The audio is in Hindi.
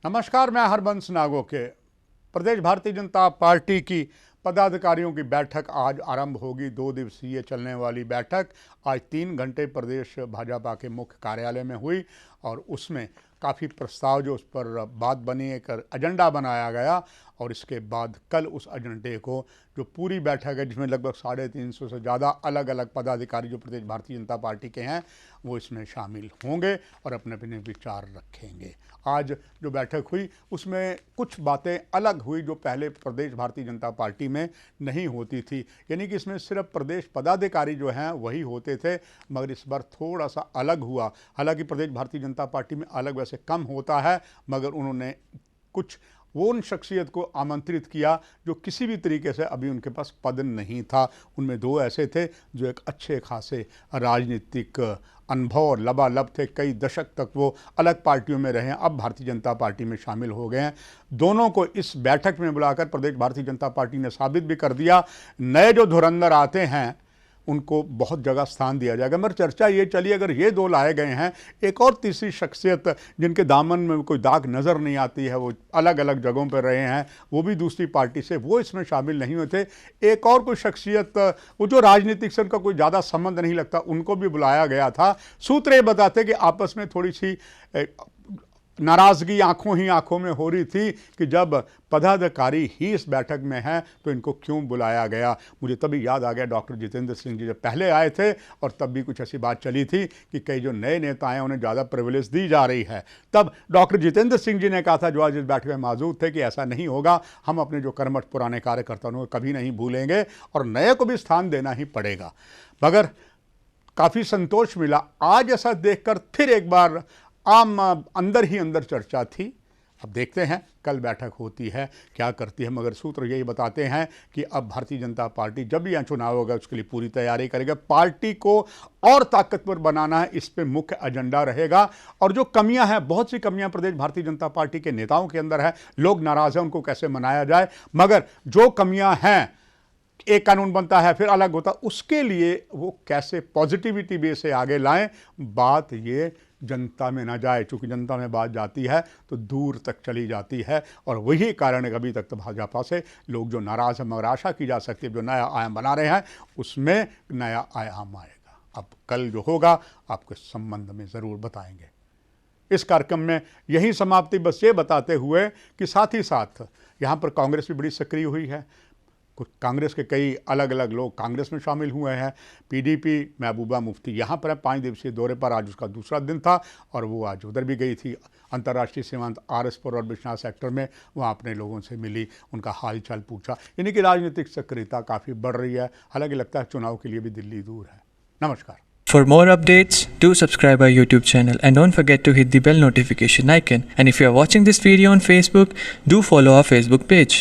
नमस्कार, मैं हरबंस नागोके। प्रदेश भारतीय जनता पार्टी की पदाधिकारियों की बैठक आज आरंभ होगी। 2 दिवसीय चलने वाली बैठक आज 3 घंटे प्रदेश भाजपा के मुख्य कार्यालय में हुई और उसमें काफ़ी प्रस्ताव जो उस पर बात बनी, एक एजेंडा बनाया गया और इसके बाद कल उस एजेंडे को जो पूरी बैठक है जिसमें लगभग 350 से ज़्यादा अलग अलग पदाधिकारी जो प्रदेश भारतीय जनता पार्टी के हैं वो इसमें शामिल होंगे और अपने अपने विचार रखेंगे। आज जो बैठक हुई उसमें कुछ बातें अलग हुई जो पहले प्रदेश भारतीय जनता पार्टी में नहीं होती थी, यानी कि इसमें सिर्फ प्रदेश पदाधिकारी जो हैं वही होते थे, मगर इस बार थोड़ा सा अलग हुआ। हालांकि प्रदेश भारतीय जनता पार्टी में अलग वैसे कम होता है, मगर उन्होंने कुछ वो उन शख्सियत को आमंत्रित किया जो किसी भी तरीके से अभी उनके पास पद नहीं था। उनमें 2 ऐसे थे जो एक अच्छे खासे राजनीतिक अनुभव और लबालब थे, कई दशक तक वो अलग पार्टियों में रहे हैं, अब भारतीय जनता पार्टी में शामिल हो गए हैं। दोनों को इस बैठक में बुलाकर प्रदेश भारतीय जनता पार्टी ने साबित भी कर दिया, नए जो धुरंधर आते हैं उनको बहुत जगह स्थान दिया जाएगा। मगर चर्चा ये चली, अगर ये 2 लाए गए हैं, एक और तीसरी शख्सियत जिनके दामन में कोई दाग नज़र नहीं आती है, वो अलग अलग जगहों पर रहे हैं, वो भी दूसरी पार्टी से, वो इसमें शामिल नहीं होते। एक और कोई शख्सियत वो जो राजनीतिक से उनका कोई ज़्यादा संबंध नहीं लगता, उनको भी बुलाया गया था। सूत्र ये बताते कि आपस में थोड़ी सी नाराज़गी आंखों ही आंखों में हो रही थी कि जब पदाधिकारी ही इस बैठक में हैं तो इनको क्यों बुलाया गया। मुझे तभी याद आ गया डॉक्टर जितेंद्र सिंह जी जब पहले आए थे और तब भी कुछ ऐसी बात चली थी कि कई जो नए नेता हैं उन्हें ज़्यादा प्रिविलेज दी जा रही है। तब डॉक्टर जितेंद्र सिंह जी ने कहा था, जो आज इस बैठक में मौजूद थे, कि ऐसा नहीं होगा, हम अपने जो कर्मठ पुराने कार्यकर्ताओं को कभी नहीं भूलेंगे और नए को भी स्थान देना ही पड़ेगा। मगर काफ़ी संतोष मिला आज ऐसा देखकर। फिर एक बार अंदर ही अंदर चर्चा थी। अब देखते हैं कल बैठक होती है क्या करती है, मगर सूत्र यही बताते हैं कि अब भारतीय जनता पार्टी जब भी यहाँ चुनाव होगा उसके लिए पूरी तैयारी करेगा। पार्टी को और ताकतवर बनाना है, इस पे मुख्य एजेंडा रहेगा। और जो कमियां हैं, बहुत सी कमियां प्रदेश भारतीय जनता पार्टी के नेताओं के अंदर है, लोग नाराज हैं, उनको कैसे मनाया जाए, मगर जो कमियां हैं, एक कानून बनता है फिर अलग होता, उसके लिए वो कैसे पॉजिटिविटी बेस से आगे लाएं, बात ये जनता में ना जाए। चूँकि जनता में बात जाती है तो दूर तक चली जाती है और वही कारण है अभी तक तो भाजपा से लोग जो नाराज़ हैं, मगर आशा की जा सकती है जो नया आयाम बना रहे हैं उसमें नया आयाम आएगा। अब कल जो होगा आपके संबंध में ज़रूर बताएंगे। इस कार्यक्रम में यही समाप्ति, बस ये बताते हुए कि साथ ही साथ यहाँ पर कांग्रेस भी बड़ी सक्रिय हुई है। कुछ कांग्रेस के कई अलग अलग लोग कांग्रेस में शामिल हुए हैं। पीडीपी महबूबा मुफ्ती यहाँ पर है 5 दिवसीय दौरे पर, आज उसका दूसरा दिन था और वो आज उधर भी गई थी अंतर्राष्ट्रीय सीमांत आरएसपुर और बिश्नाह सेक्टर में। वहाँ अपने लोगों से मिली, उनका हाल चाल पूछा, यानी कि राजनीतिक सक्रियता काफ़ी बढ़ रही है। हालांकि लगता है चुनाव के लिए भी दिल्ली दूर है। नमस्कार। For more updates, do subscribe our YouTube channel and don't forget to hit the bell notification icon. And if you are watching this video on Facebook, do follow our Facebook page.